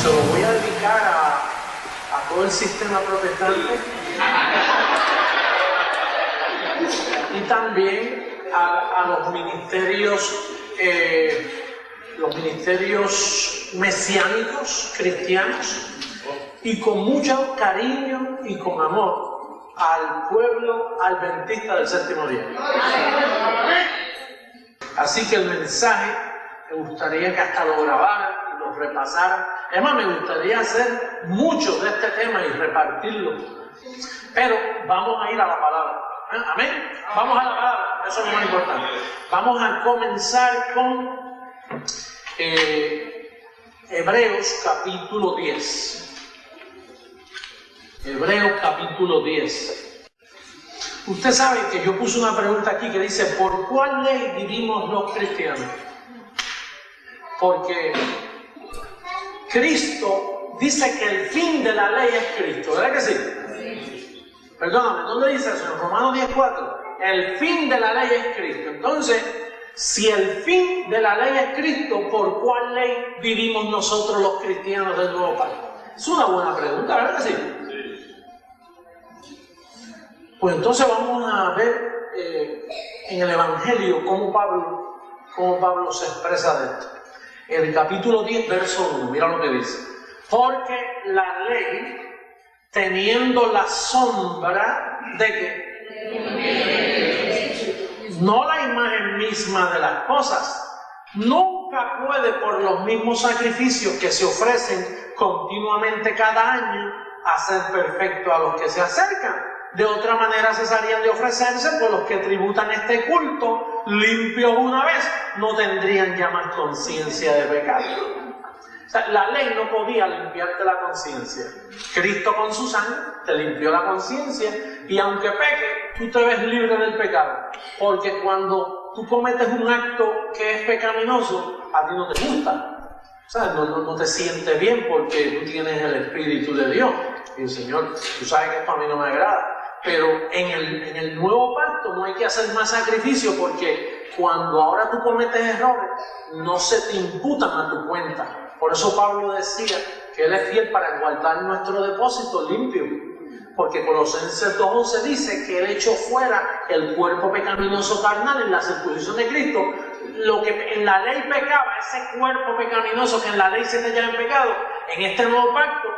se lo voy a dedicar a todo el sistema protestante y también a los ministerios mesiánicos cristianos, y con mucho cariño y con amor al pueblo adventista del séptimo día. Así que el mensaje me gustaría que hasta lo grabaran y lo repasaran. Además, me gustaría hacer mucho de este tema y repartirlo. Pero vamos a ir a la palabra. Amén. Vamos a la palabra, eso es lo más importante. Vamos a comenzar con Hebreos capítulo 10. Hebreos capítulo 10. Usted sabe que yo puse una pregunta aquí que dice: ¿por cuál ley vivimos los cristianos? Porque Cristo dice que el fin de la ley es Cristo, ¿verdad que sí? Perdóname, ¿dónde dice eso? En Romanos 10:4. El fin de la ley es Cristo. Entonces, si el fin de la ley es Cristo, ¿por cuál ley vivimos nosotros los cristianos del nuevo pacto? Es una buena pregunta, ¿verdad que sí? Pues entonces vamos a ver en el Evangelio cómo Pablo se expresa de esto. En el capítulo 10, verso 1, mira lo que dice. Porque la ley, teniendo la sombra de ¿qué? No la imagen misma de las cosas, nunca puede por los mismos sacrificios que se ofrecen continuamente cada año hacer perfecto a los que se acercan. De otra manera cesarían de ofrecerse, pues los que tributan este culto, limpios una vez, no tendrían ya más conciencia de pecado. O sea, la ley no podía limpiarte la conciencia. Cristo con su sangre te limpió la conciencia, y aunque peque, tú te ves libre del pecado. Porque cuando tú cometes un acto que es pecaminoso, a ti no te gusta. O sea, no te sientes bien porque tú tienes el Espíritu de Dios. Y el Señor, tú sabes que esto a mí no me agrada. Pero en el nuevo pacto no hay que hacer más sacrificio, porque cuando ahora tú cometes errores, no se te imputan a tu cuenta. Por eso Pablo decía que Él es fiel para guardar nuestro depósito limpio. Porque Colosenses 2:11 dice que Él echó fuera el cuerpo pecaminoso carnal en la circuncisión de Cristo. Lo que en la ley pecaba, ese cuerpo pecaminoso que en la ley se te halla en pecado, en este nuevo pacto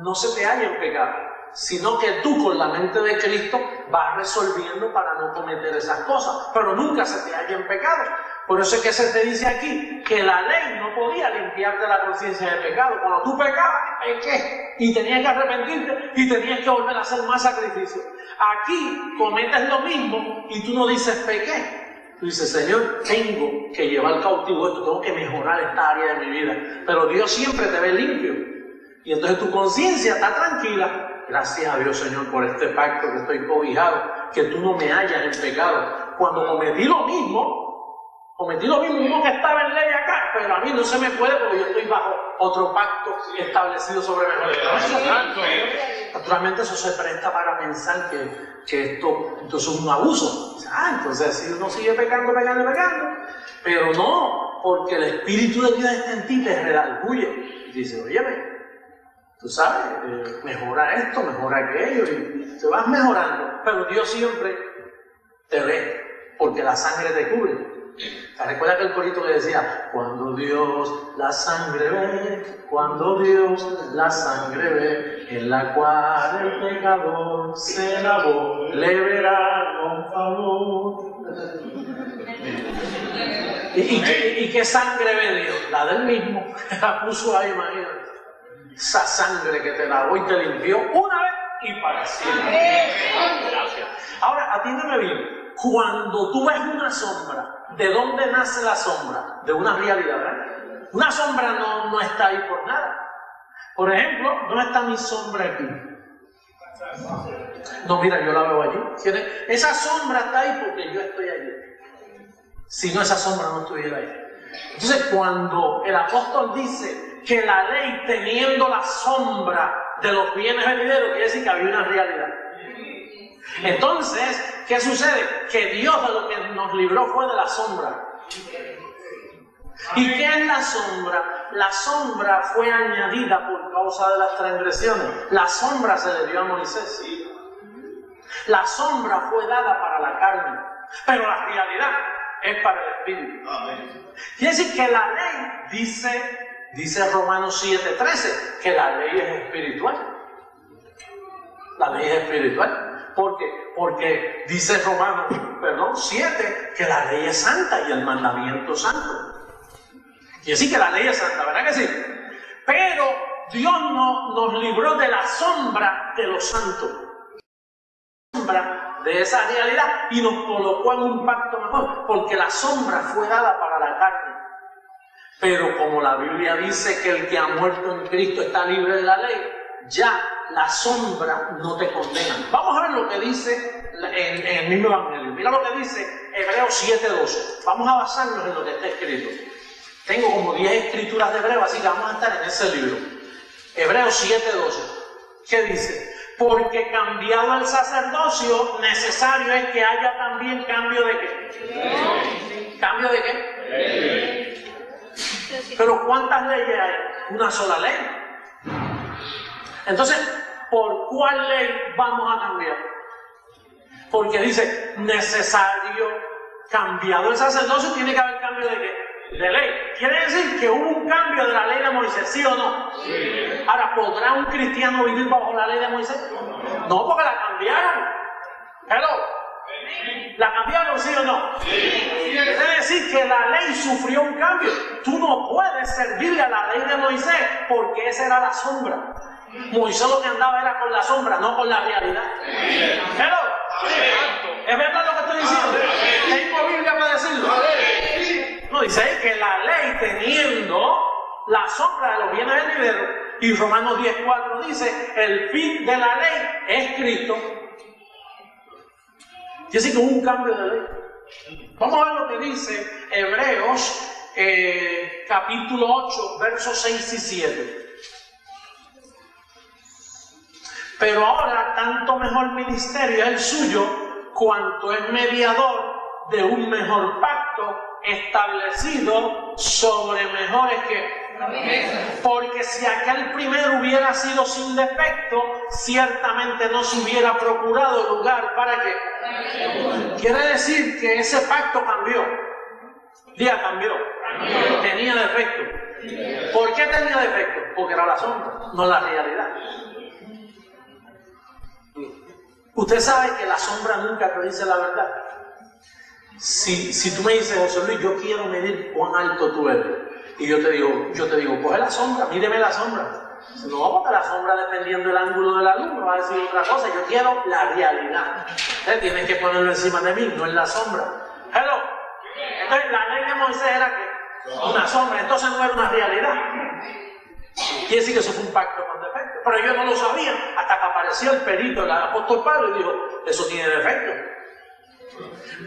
no se te halla en pecado, sino que tú con la mente de Cristo vas resolviendo para no cometer esas cosas, pero nunca se te halla en pecado. Por eso es que se te dice aquí que la ley no podía limpiarte la conciencia de pecado. Cuando tú pecabas, pequé, y tenías que arrepentirte y tenías que volver a hacer más sacrificios. Aquí cometes lo mismo y tú no dices pequé. Tú dices: Señor, tengo que llevar cautivo esto, tengo que mejorar esta área de mi vida. Pero Dios siempre te ve limpio. Y entonces tu conciencia está tranquila. Gracias a Dios, Señor, por este pacto que estoy cobijado, que tú no me hallas en pecado. Cuando cometí lo mismo uno que estaba en ley acá, pero a mí no se me puede porque yo estoy bajo otro pacto establecido sobre mejores cosas. Naturalmente eso se presta para pensar que esto entonces es un abuso. Entonces si uno sigue pecando, pero no, porque el Espíritu de Dios está en ti, te redarguye y dice: óyeme, tú sabes, mejora esto, mejora aquello, y te vas mejorando. Pero Dios siempre te ve, porque la sangre te cubre. ¿Te recuerdas aquel corito que decía: cuando Dios la sangre ve, cuando Dios la sangre ve, en la cual el pecador se lavó, le verá con favor? ¿Y qué sangre ve Dios? La del mismo, la puso ahí, imagínate. Esa sangre que te lavó y te limpió una vez y para siempre. Gracias. Ahora, atiéndeme bien. Cuando tú ves una sombra, ¿de dónde nace la sombra? De una realidad, ¿verdad? Una sombra no está ahí por nada. Por ejemplo, ¿dónde está mi sombra aquí? No, mira, yo la veo allí. Esa sombra está ahí porque yo estoy allí. Si no, esa sombra no estuviera ahí. Entonces, cuando el apóstol dice que la ley, teniendo la sombra de los bienes venideros, quiere decir que había una realidad. Entonces, ¿qué sucede? Que Dios de lo que nos libró fue de la sombra. ¿Y qué es la sombra? la sombra fue añadida por causa de las transgresiones. La sombra se le dio a Moisés. La sombra fue dada para la carne, pero la realidad es para el espíritu. Quiere decir que la ley, dice Romanos 7:13, que la ley es espiritual. La ley es espiritual. ¿Por qué? Porque dice Romanos 7 que la ley es santa y el mandamiento santo. Quiere decir que la ley es santa, ¿verdad que sí? Pero Dios nos libró de la sombra de los santos. De esa realidad y nos colocó en un pacto mejor, porque la sombra fue dada para la carne. Pero como la Biblia dice que el que ha muerto en Cristo está libre de la ley, ya la sombra no te condena. Vamos a ver lo que dice en el mismo Evangelio. Mira lo que dice Hebreos 7:12. Vamos a basarnos en lo que está escrito. Tengo como 10 escrituras de Hebreos, así que vamos a estar en ese libro. Hebreos 7:12. ¿Qué dice? Porque cambiado el sacerdocio, necesario es que haya también cambio de ¿qué? ¿Cambio de qué? Pero ¿cuántas leyes hay? Una sola ley. Entonces, ¿por cuál ley vamos a cambiar? Porque dice, necesario, cambiado el sacerdocio, tiene que haber cambio de ¿qué? De ley. Quiere decir que hubo un cambio de la ley de Moisés, ¿sí o no? Sí. Ahora, ¿podrá un cristiano vivir bajo la ley de Moisés? No, porque la cambiaron. Hello. ¿La cambiaron, sí o no? Sí. Quiere decir que la ley sufrió un cambio. Tú no puedes servirle a la ley de Moisés porque esa era la sombra. Moisés lo que andaba era con la sombra, no con la realidad. Hello. ¿Es verdad lo que estoy diciendo? ¿Tengo Biblia para decirlo? No, dice que la ley teniendo la sombra de los bienes venideros, y Romanos 10:4 dice, el fin de la ley es Cristo. Quiere decir que hubo un cambio de ley. Vamos a ver lo que dice Hebreos capítulo 8, versos 6 y 7. Pero ahora tanto mejor ministerio es el suyo, cuanto es mediador de un mejor pacto establecido sobre mejores que... Porque si aquel primero hubiera sido sin defecto, ciertamente no se hubiera procurado lugar para que... Quiere decir que ese pacto cambió. Diga, cambió. Tenía defecto. ¿Por qué tenía defecto? Porque era la sombra, no la realidad. Usted sabe que la sombra nunca te dice la verdad. Si tú me dices, José Luis, yo quiero medir cuán alto tú eres, y yo te digo, coge la sombra, mídeme la sombra. No, porque la sombra, dependiendo del ángulo de la luz, me va a decir otra cosa. Yo quiero la realidad. Entonces tienes que ponerlo encima de mí, no en la sombra. Hello. Entonces la ley de Moisés era que una sombra, entonces no era una realidad. Quiere decir que eso fue un pacto con defecto. Pero ellos no lo sabían hasta que apareció el perito, el apóstol Pablo, y dijo, eso tiene defecto.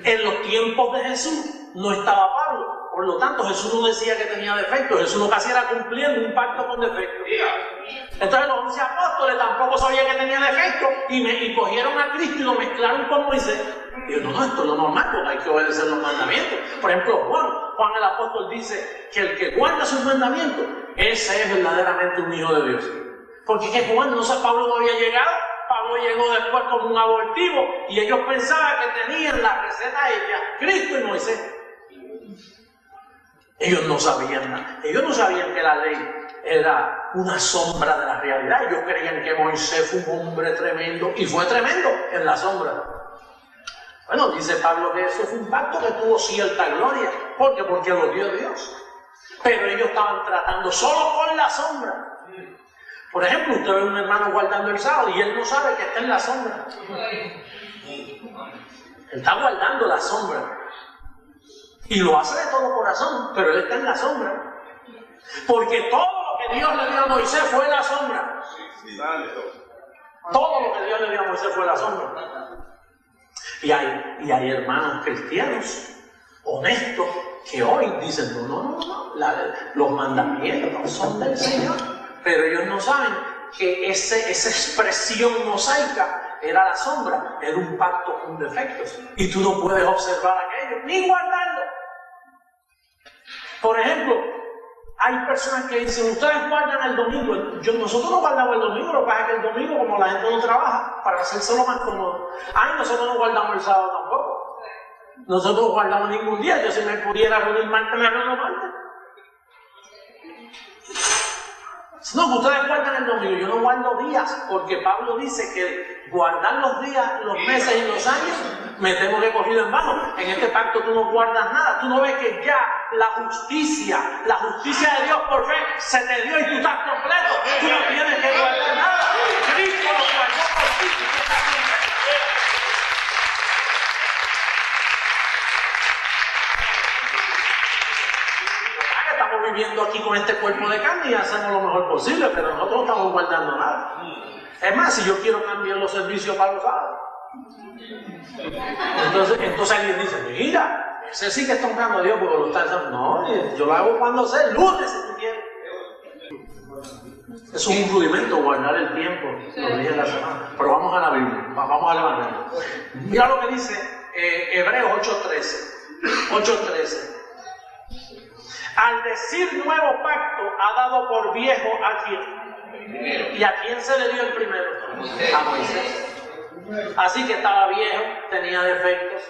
En los tiempos de Jesús no estaba Pablo, por lo tanto Jesús no decía que tenía defecto. Jesús lo que hacía era cumpliendo un pacto con defecto. Entonces los 11 apóstoles tampoco sabían que tenía defecto y cogieron a Cristo y lo mezclaron con Moisés. Y yo, no, esto es lo normal, porque hay que obedecer los mandamientos. Por ejemplo, Juan el apóstol dice que el que guarda sus mandamientos, ese es verdaderamente un hijo de Dios. Porque que Juan, Pablo no había llegado. Pablo llegó después como un abortivo y ellos pensaban que tenían la receta hecha, Cristo y Moisés. Ellos no sabían nada. Ellos no sabían que la ley era una sombra de la realidad. Ellos creían que Moisés fue un hombre tremendo, y fue tremendo en la sombra. Bueno, dice Pablo que eso fue un pacto que tuvo cierta gloria. ¿Por qué? Porque lo dio Dios. Pero ellos estaban tratando solo con la sombra. Por ejemplo, usted ve a un hermano guardando el sábado y él no sabe que está en la sombra. Él está guardando la sombra. Y lo hace de todo corazón, pero él está en la sombra. Porque todo lo que Dios le dio a Moisés fue la sombra. Todo lo que Dios le dio a Moisés fue la sombra. Y hay hermanos cristianos honestos que hoy dicen, no, los mandamientos son del Señor. Pero ellos no saben que esa expresión mosaica era la sombra, era un pacto con defectos. Y tú no puedes observar aquello, ni guardarlo. Por ejemplo, hay personas que dicen, ustedes guardan el domingo. Nosotros no guardamos el domingo, lo que pasa es que el domingo, como la gente no trabaja, para hacérselo más cómodo. Nosotros no guardamos el sábado tampoco. Nosotros no guardamos ningún día. Yo si me pudiera reunir martes, me reúno martes. No, que ustedes guardan el domingo. Yo no guardo días, porque Pablo dice que guardar los días, los meses y los años, me tengo que coger en vano. En este pacto tú no guardas nada. Tú no ves que ya la justicia de Dios por fe se te dio y tú estás completo. Tú no tienes que guardar nada. Cristo lo guardó por ti y tú estás completo. Estamos viviendo aquí con este cuerpo de carne y hacemos lo mejor posible, pero nosotros no estamos guardando nada. Es más, si yo quiero cambiar los servicios para los sábados, entonces alguien dice, mira, ese sí que está honrando a Dios porque lo está haciendo. No, yo lo hago cuando sea, el lunes si tú quieres. Es un rudimento guardar el tiempo, los días de la semana. Pero vamos a la Biblia, vamos al Evangelio. Mira lo que dice Hebreos 8:13. Al decir nuevo pacto, ha dado por viejo a quién. ¿Y a quién se le dio el primero? A Moisés. Así que estaba viejo, tenía defectos.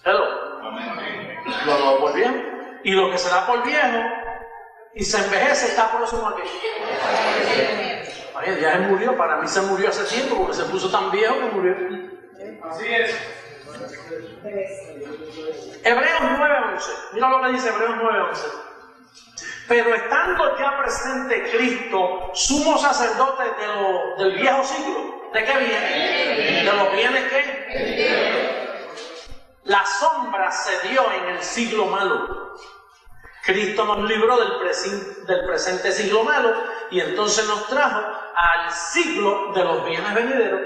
Hello. Lo dado por viejo. Y lo que se da por viejo y se envejece está próximo a qué. Oye, ya se murió. Para mí se murió hace tiempo porque se puso tan viejo que murió. Así es. Hebreos 9:11. Mira lo que dice Hebreos 9:11. Pero estando ya presente Cristo, sumo sacerdote del viejo siglo. ¿De qué viene? ¿De los bienes qué? La sombra se dio en el siglo malo. Cristo nos libró del presente siglo malo y entonces nos trajo al siglo de los bienes venideros.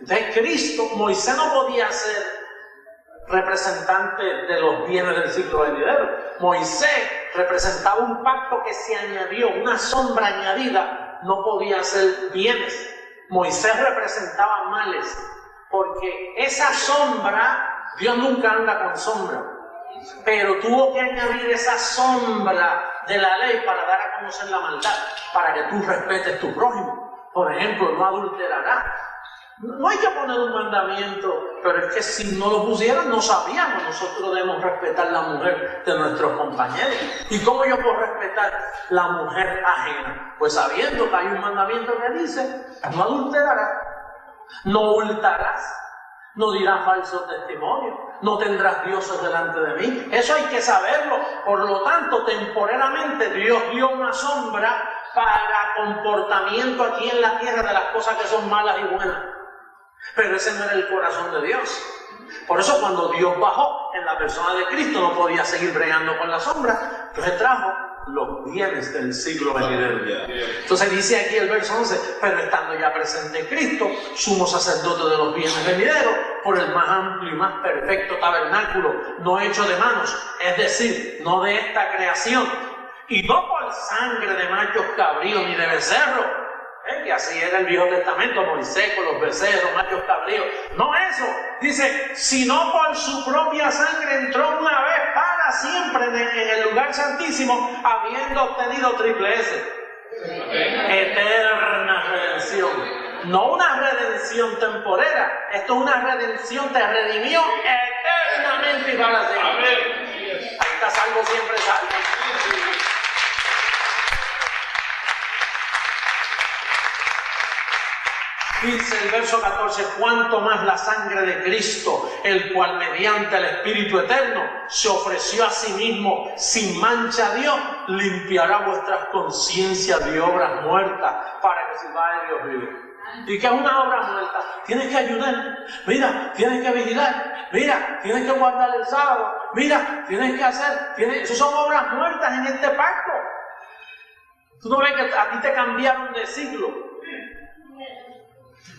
Entonces Cristo, Moisés no podía ser representante de los bienes del siglo venidero. Moisés representaba un pacto que se añadió, una sombra añadida, no podía ser bienes. Moisés representaba males, porque esa sombra, Dios nunca anda con sombra, pero tuvo que añadir esa sombra de la ley para dar a conocer la maldad, para que tú respetes tu prójimo. Por ejemplo, no adulterarás. No hay que poner un mandamiento, pero es que si no lo pusieran no sabíamos. Nosotros debemos respetar la mujer de nuestros compañeros. ¿Y cómo yo puedo respetar la mujer ajena? Pues sabiendo que hay un mandamiento que dice, no adulterarás, no hurtarás, no dirás falso testimonio, no tendrás dioses delante de mí. Eso hay que saberlo. Por lo tanto, temporalmente Dios dio una sombra para comportamiento aquí en la tierra de las cosas que son malas y buenas. Pero ese no era el corazón de Dios. Por eso cuando Dios bajó en la persona de Cristo no podía seguir bregando con la sombra. Entonces trajo los bienes del siglo venidero. Entonces dice aquí el verso 11, pero estando ya presente Cristo, sumo sacerdote de los bienes venideros, por el más amplio y más perfecto tabernáculo, no hecho de manos, es decir, no de esta creación, y no por sangre de machos cabríos ni de becerros, que así era el Viejo Testamento, Moisés con los becerros, machos cabríos. No eso, dice, sino por su propia sangre entró una vez para siempre en el lugar santísimo, habiendo obtenido triple S. Eterna redención. No una redención temporera, esto es una redención, te redimió eternamente y para siempre. Ahí está salvo, siempre salvo. Dice el verso 14, cuanto más la sangre de Cristo, el cual mediante el Espíritu Eterno se ofreció a sí mismo sin mancha a Dios, limpiará vuestras conciencias de obras muertas para que sirváis a Dios vivo. ¿Y qué es una obra muerta? Tienes que ayudar, mira, tienes que vigilar, mira, tienes que guardar el sábado, mira, tienes que hacer, eso son obras muertas en este pacto. Tú no ves que a ti te cambiaron de siglo.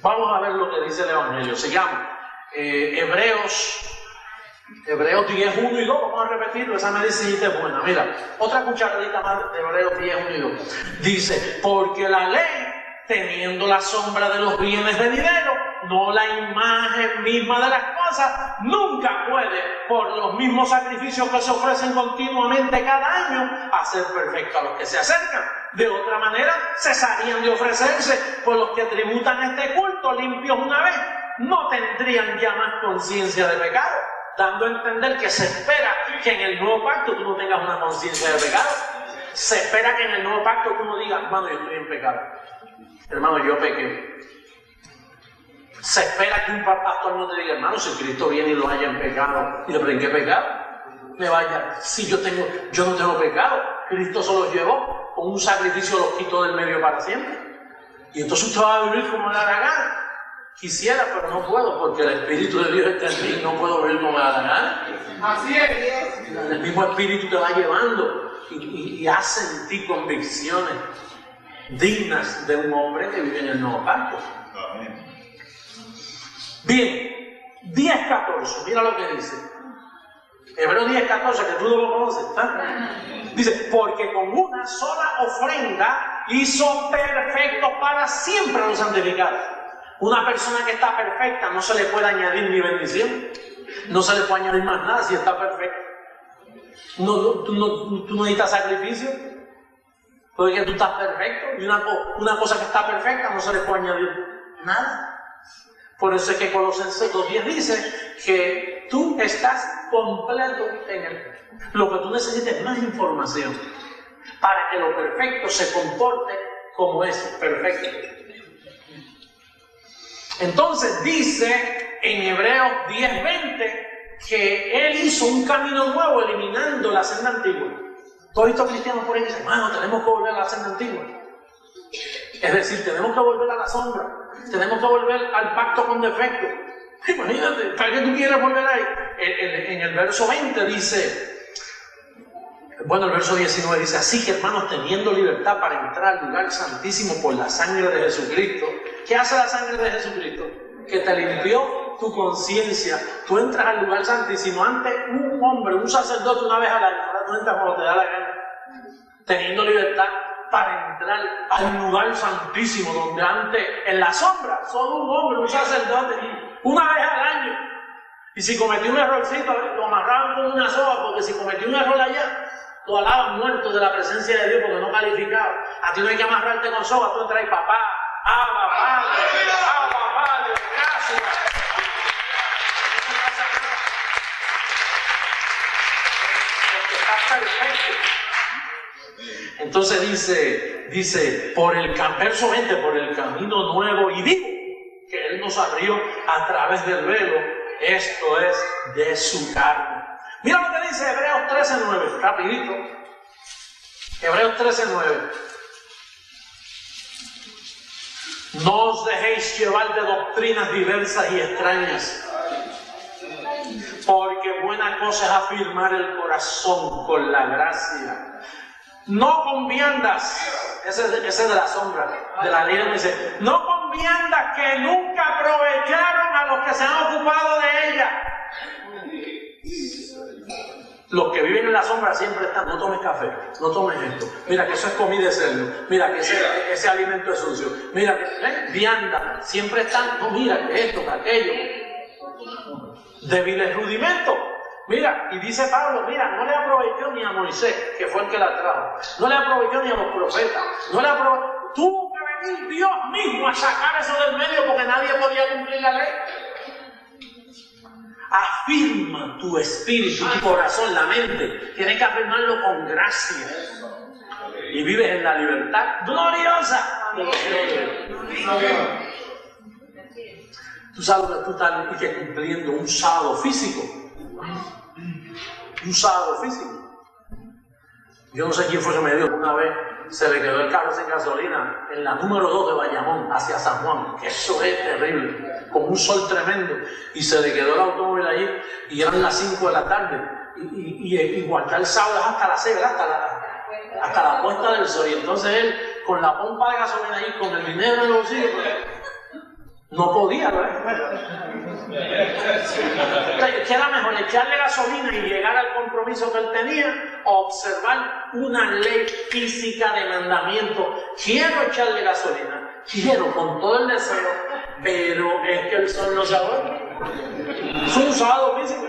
Vamos a ver lo que dice el Evangelio. Se llama Hebreos 10, 1 y 2. Vamos a repetirlo, esa medicinita es buena. Mira, otra cucharadita más de Hebreos 10, 1 y 2. Dice, porque la ley, teniendo la sombra de los bienes venideros, no la imagen misma de las cosas, nunca puede, por los mismos sacrificios que se ofrecen continuamente cada año, hacer perfecto a los que se acercan. De otra manera, cesarían de ofrecerse, por los que tributan este culto limpios una vez, no tendrían ya más conciencia de pecado, dando a entender que se espera que en el nuevo pacto tú no tengas una conciencia de pecado. Se espera que en el nuevo pacto tú no digas, hermano, yo estoy en pecado. Hermano, yo pequé. Se espera que un pastor no te diga, hermano, si Cristo viene y lo haya en pecado. Y le pregunté, ¿en qué pecado? Me vaya, si yo no tengo pecado. Cristo se los llevó, con un sacrificio los quitó del medio para siempre. Y entonces usted va a vivir como le da la gana. Quisiera, pero no puedo, porque el Espíritu de Dios está en mí, no puedo vivir como me da la gana. Así es. El mismo Espíritu te va llevando y hace en ti convicciones dignas de un hombre que vive en el nuevo pacto. Bien, 10:14, mira lo que dice. Hebreos 10:14, que tú no lo conoces, ¿está? Dice, porque con una sola ofrenda hizo perfectos para siempre a los santificados. Una persona que está perfecta no se le puede añadir ni bendición, no se le puede añadir más nada si está perfecta. Tú no necesitas sacrificio, porque tú estás perfecto y una cosa que está perfecta no se le puede añadir nada. Por eso es que Colosenses 2:10 dice que tú estás completo en él. Lo que tú necesitas es más información para que lo perfecto se comporte como es perfecto. Entonces dice en Hebreos 10:20 que Él hizo un camino nuevo eliminando la senda antigua. Todos estos cristianos por ahí dicen, hermano, tenemos que volver a la senda antigua. Es decir, tenemos que volver a la sombra, tenemos que volver al pacto con defecto. Imagínate, ¿para qué tú quieres volver ahí? En el verso 20 dice, bueno, el verso 19 dice, así que hermanos, teniendo libertad para entrar al lugar santísimo por la sangre de Jesucristo. ¿Qué hace la sangre de Jesucristo? Que te limpió tu conciencia. Tú entras al lugar santísimo. Antes un hombre, un sacerdote una vez al año, ahora tú entras cuando te da la gana, teniendo libertad para entrar al lugar santísimo, donde antes en la sombra solo un hombre, un sacerdote, una vez al año. Y si cometió un errorcito, lo amarraban con una soga, porque si cometió un error allá, lo alaban muerto de la presencia de Dios porque no calificaba. A ti no hay que amarrarte con soga, tú entras y papá, Abba Padre, gracias. Porque está perfecto. Entonces dice, verso 20, por el camino nuevo y vivo que Él nos abrió a través del velo, esto es de su carne. Mira lo que dice Hebreos 13:9, rapidito. Hebreos 13:9. No os dejéis llevar de doctrinas diversas y extrañas, porque buena cosa es afirmar el corazón con la gracia. No con viandas, ese es de la sombra, de la ley, dice, no con viandas que nunca aprovecharon a los que se han ocupado de ella. Los que viven en la sombra siempre están, no tomes café, no tomes esto, mira que eso es comida de cerdo, mira que ese alimento es sucio, mira que vianda, siempre están, no mira que esto, que aquello, débiles rudimentos. Mira, y dice Pablo, mira, no le aprovechó ni a Moisés, que fue el que la trajo, no le aprovechó ni a los profetas, tuvo que venir Dios mismo a sacar eso del medio porque nadie podía cumplir la ley. Afirma tu espíritu, tu corazón, la mente. Tienes que afirmarlo con gracia. Y vives en la libertad gloriosa de los cielos. Tú sabes que tú estás cumpliendo un sábado físico. Un sábado físico. Yo no sé quién fue que me dijo una vez, se le quedó el carro sin gasolina en la número 2 de Bayamón hacia San Juan, que eso es terrible, con un sol tremendo, y se le quedó el automóvil allí y eran las 5 de la tarde y guardar el sábado hasta las 6, hasta la puesta del sol, y entonces él con la pompa de gasolina ahí, con el dinero en el bolsillo, no podía, ¿verdad? ¿Qué era mejor, echarle gasolina y llegar al compromiso que él tenía, o observar una ley física de mandamiento? Quiero echarle gasolina, quiero con todo el deseo pero es que el sol no se duerme. Es un sábado físico.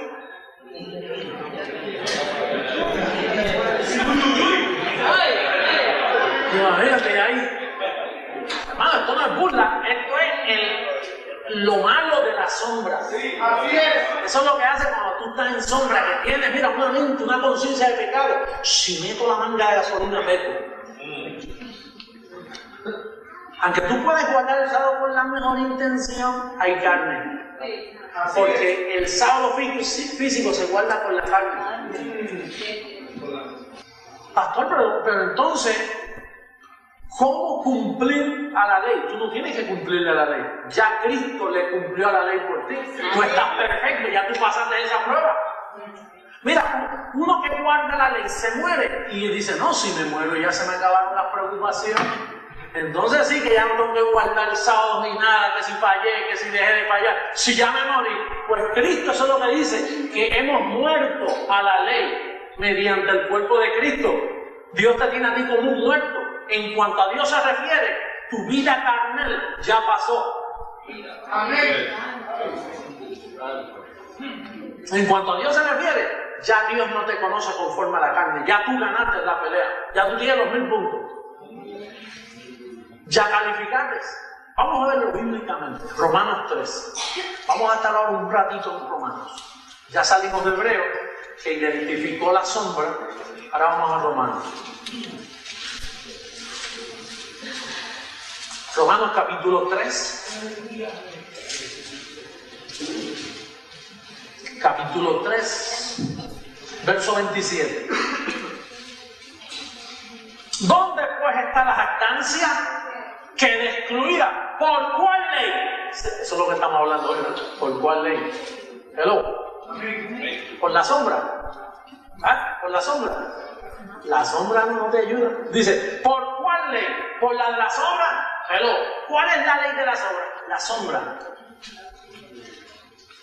Imagínate ahí. Hermano, esto no es burla, esto es lo malo de la sombra. Sí, así es. Eso es lo que hace cuando tú estás en sombra, que tienes, mira, una mente, una conciencia de pecado. Si meto la manga de gasolina, peco. Aunque tú puedes guardar el sábado con la mejor intención, hay carne. Porque el sábado físico se guarda con la carne. Pastor, pero entonces, ¿cómo cumplir a la ley? Tú no tienes que cumplirle a la ley. Ya Cristo le cumplió a la ley por ti. Tú estás perfecto, ya tú pasaste esa prueba. Mira, uno que guarda la ley se muere y dice, no, si me muero ya se me acabaron las preocupaciones. Entonces sí que ya no tengo que guardar sábados ni nada, que si fallé, que si dejé de fallar, si ya me morí. Pues Cristo eso es lo que dice, que hemos muerto a la ley mediante el cuerpo de Cristo. Dios te tiene a ti como un muerto. En cuanto a Dios se refiere, tu vida carnal ya pasó. Amén. En cuanto a Dios se refiere, ya Dios no te conoce conforme a la carne. Ya tú ganaste la pelea. Ya tú tienes los 1000 puntos. Ya calificaste. Vamos a verlo bíblicamente. Romanos 3. Vamos a estar ahora un ratito en Romanos. Ya salimos de Hebreo, que identificó la sombra. Ahora vamos a Romanos. Romanos capítulo 3. Capítulo 3, verso 27. ¿Dónde pues está la jactancia que destruida? ¿Por cuál ley? Eso es lo que estamos hablando hoy, ¿no? ¿Por cuál ley? Hello. ¿Por la sombra? ¿Ah? ¿Por la sombra? La sombra no te ayuda. Dice, ¿por cuál ley? ¿Por la de la sombra? Hello. ¿Cuál es la ley de la sombra? La sombra.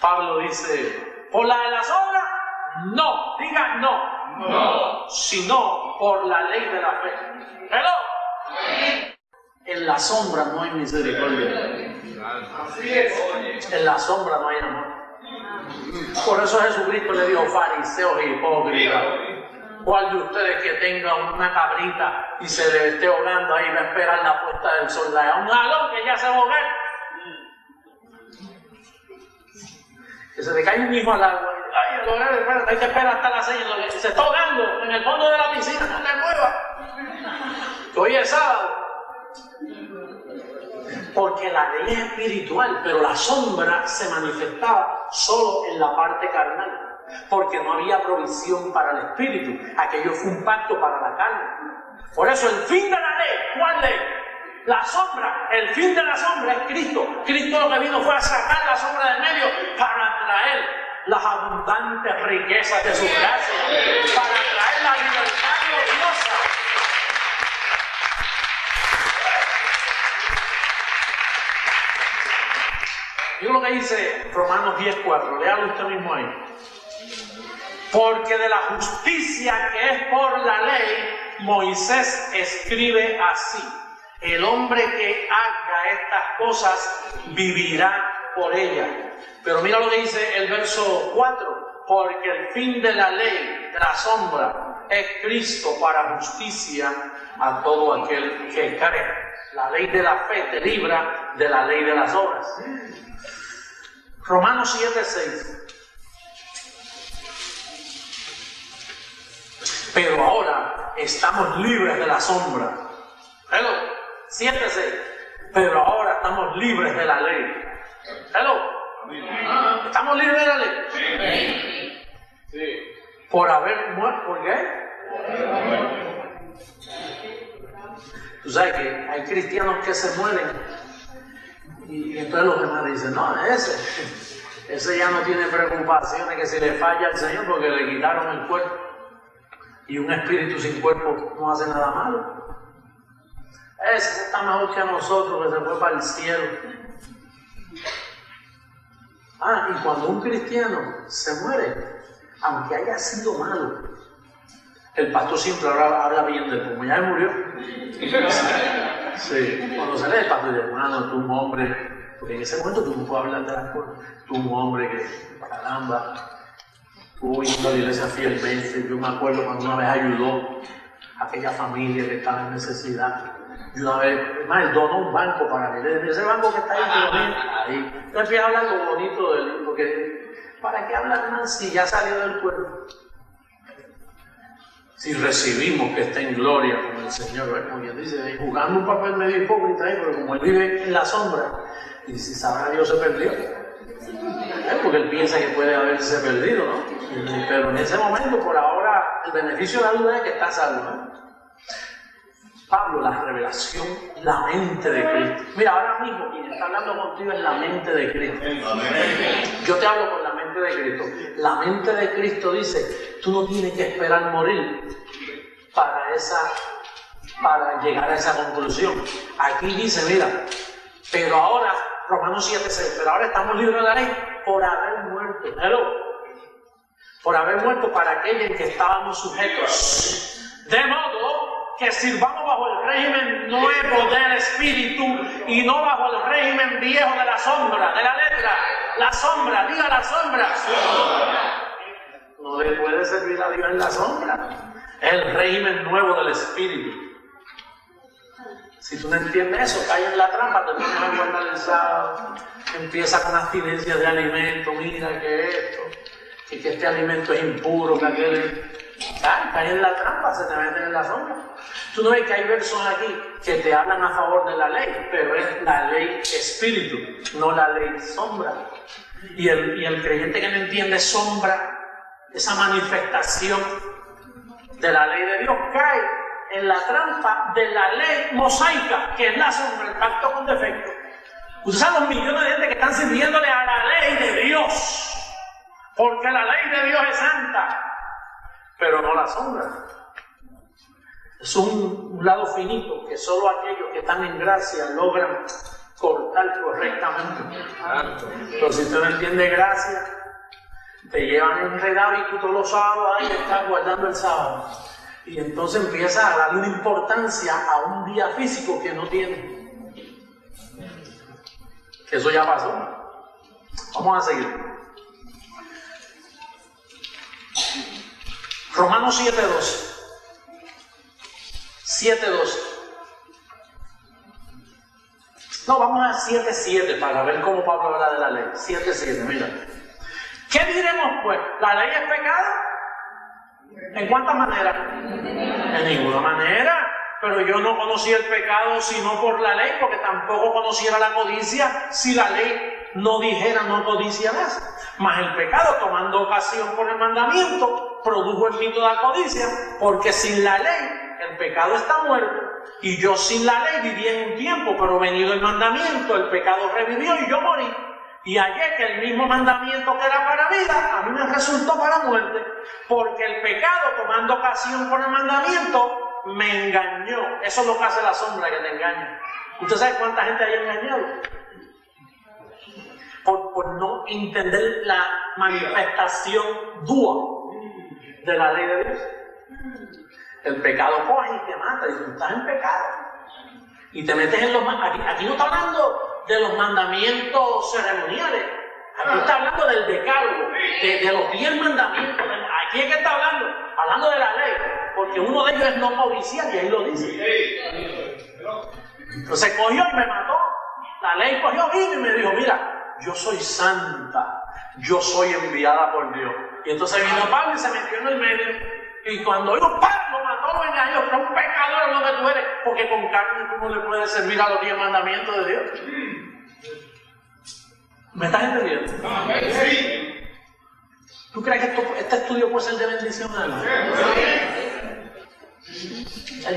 Pablo dice, ¿por la de la sombra? No. Diga no. No. Sino por la ley de la fe. Hello. En la sombra no hay misericordia. Así es. En la sombra no hay amor. Por eso Jesucristo le dijo, fariseos e hipócritas, ¿cuál de ustedes que tenga una cabrita y se le esté ahogando ahí va a esperar la puesta del sol? Un jalón que ya se va a ahogar. Que se le cae un hijo al agua. Ay, hay que esperar hasta las 6. Se está ahogando en el fondo de la piscina, no te muevas. Que hoy es sábado. Porque la ley es espiritual, pero la sombra se manifestaba solo en la parte carnal. Porque no había provisión para el espíritu. Aquello fue un pacto para la carne. Por eso el fin de la ley, ¿cuál ley? La sombra, el fin de la sombra es Cristo. Cristo lo que vino fue a sacar la sombra del medio para traer las abundantes riquezas de su gracia, para traer la libertad gloriosa. Yo lo que dice Romanos 10:4, léalo usted mismo ahí. Porque de la justicia que es por la ley, Moisés escribe así: el hombre que haga estas cosas vivirá por ellas. Pero mira lo que dice el verso 4: porque el fin de la ley, de la sombra, es Cristo para justicia a todo aquel que cree. La ley de la fe te libra de la ley de las obras. Romanos 7:6. Pero ahora estamos libres de la sombra. Hello, 7:6. Pero ahora estamos libres de la ley. Hello, ¿estamos libres de la ley? Sí. Sí. Por haber muerto. ¿Por qué? Tú sabes que hay cristianos que se mueren y entonces los demás dicen, no, ese ya no tiene preocupaciones que si le falla al Señor porque le quitaron el cuerpo. Y un espíritu sin cuerpo no hace nada malo. Ese está mejor que a nosotros, que se fue para el cielo. Y cuando un cristiano se muere, aunque haya sido malo, el pastor siempre habla bien de él, como ya él murió. Sí, cuando se lee el pastor dice, hermano, tú un hombre Porque en ese momento tú no puedes hablar de las cosas. Tú, un hombre que, caramba, estuvo yendo a la iglesia fielmente. Yo me acuerdo cuando una vez ayudó a aquella familia que estaba en necesidad. Y una vez, además, él donó un banco para la iglesia. Ese banco que está ahí, Entonces empieza a hablar lo bonito de él, porque ¿para qué hablar más si ya salió del cuerpo? Si recibimos que está en gloria con el Señor, como quien dice, jugando un papel medio hipócrita ahí, pero como él vive en la sombra, y si sabrá Dios se perdió. Porque él piensa que puede haberse perdido, ¿no? Pero en ese momento, por ahora, el beneficio de la duda es que está salvo, ¿no? Pablo, la revelación, la mente de Cristo. Mira, ahora mismo quien está hablando contigo es la mente de Cristo. Yo te hablo con la mente de Cristo. La mente de Cristo dice, tú no tienes que esperar morir para llegar a esa conclusión. Aquí dice, mira, pero ahora, Romanos 7:6, pero ahora estamos libres de la ley por haber muerto. Hello. Por haber muerto para aquellos en que estábamos sujetos. De modo que sirvamos bajo el régimen nuevo del Espíritu y no bajo el régimen viejo de la sombra, de la letra. La sombra, diga la sombra. No le puede servir a Dios en la sombra. Es el régimen nuevo del Espíritu. Si tú no entiendes eso, caes en la trampa, te pones a guardar el sábado, empieza con abstinencia de alimento, mira que esto, que este alimento es impuro, que aquel es... Caes en la trampa, se te meten en la sombra. Tú no ves que hay versos aquí que te hablan a favor de la ley, pero es la ley espíritu, no la ley sombra. Y el creyente que no entiende sombra, esa manifestación de la ley de Dios, cae en la trampa de la ley mosaica, que es la sombra, el pacto con defecto. Ustedes saben los millones de gente que están sirviéndole a la ley de Dios, porque la ley de Dios es santa, pero no la sombra. Es un lado finito que solo aquellos que están en gracia logran cortar correctamente. Pero si usted no entiende gracia, te llevan enredado y tú todos los sábados ahí estás guardando el sábado. Y entonces empiezas a darle una importancia a un día físico que no tiene. Que eso ya pasó. Vamos a seguir. Romanos 7:12. 7:12. No, vamos a 7:7 para ver cómo Pablo habla de la ley. 7:7, mira. ¿Qué diremos pues? ¿La ley es pecado? ¿En cuántas maneras? En ninguna manera. Pero yo no conocí el pecado sino por la ley, porque tampoco conociera la codicia si la ley no dijera no codiciarás. Mas el pecado, tomando ocasión por el mandamiento, produjo en mí toda codicia, porque sin la ley el pecado está muerto, y yo sin la ley viví en un tiempo, pero venido el mandamiento, el pecado revivió y yo morí. Y hallé que el mismo mandamiento que era para vida, a mí me resultó para muerte, porque el pecado, tomando ocasión por el mandamiento, me engañó. Eso es lo que hace la sombra, que te engaña. ¿Usted sabe cuánta gente hay engañado? Por no entender la manifestación dúa de la ley de Dios. El pecado coge y te mata, y tú estás en pecado. Y te metes en los... Aquí no está hablando de los mandamientos ceremoniales. Aquí está hablando del decálogo, de los 10 mandamientos. Aquí es que está hablando de la ley, porque uno de ellos es no codiciar, y ahí lo dice. Entonces cogió y me mató. La ley cogió, vino y me dijo, mira, yo soy santa, yo soy enviada por Dios. Y entonces vino Pablo y se metió en el medio. Y cuando yo lo mató, lo engañó, pero un pecador es lo que tú eres, porque con carne tú no le puedes servir a los 10 mandamientos de Dios. ¿Me estás entendiendo? Sí. ¿Tú crees que este estudio puede ser de bendición a alguien?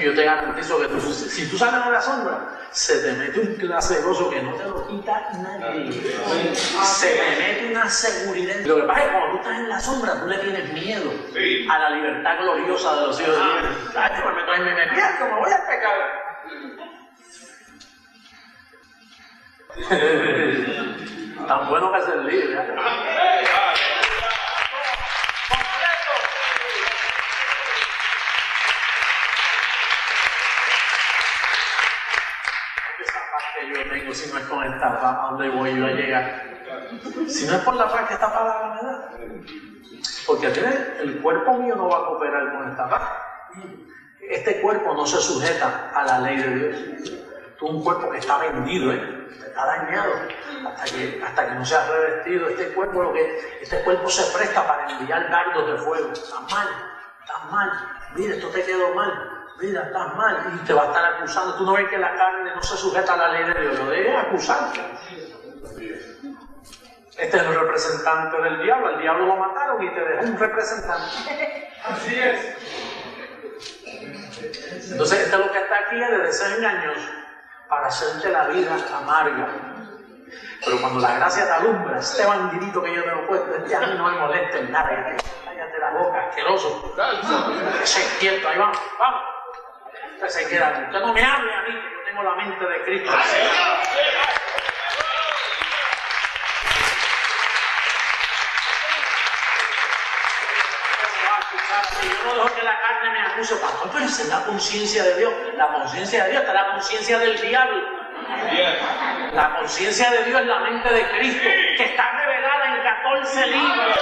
Yo te garantizo que si tú sales de la sombra, se te mete un claseroso que no te lo quita nadie. Se te mete una seguridad. Lo que pasa es que cuando tú estás en la sombra, tú le tienes miedo a la libertad gloriosa de los hijos de Dios. Ay, yo me meto ahí, me pierdo, me voy al pecado. Tan bueno que ser libre. yo tengo si no es con esta paz? ¿A dónde voy yo a llegar? Si no es por la paz que esta palabra me da. Porque el cuerpo mío no va a cooperar con esta paz. Este cuerpo no se sujeta a la ley de Dios. Tú un cuerpo que está vendido, está dañado, hasta que no sea revestido. Este cuerpo se presta para enviar dardos de fuego. Estás mal, mira, esto te quedó mal, mira, estás mal, y te va a estar acusando. Tú no ves que la carne no se sujeta a la ley de Dios, lo debe acusarte. Este es el representante del diablo, al diablo lo mataron y te dejó un representante. Así es. Entonces, este es lo que está aquí, es de deseos engañosos, para hacerte la vida amarga. Pero cuando la gracia te alumbra, este bandidito que yo tengo puesto, a mí no me molesta en nada, cállate la boca, asqueroso. Que se quieto, ahí vamos. Usted se queda, usted no me hable a mí, que yo tengo la mente de Cristo. Yo no dejo que la carne me acuse, pastor, pero esa es la conciencia de Dios. La conciencia de Dios está la conciencia del diablo. La conciencia de Dios es la mente de Cristo, que está revelada en 14 libros.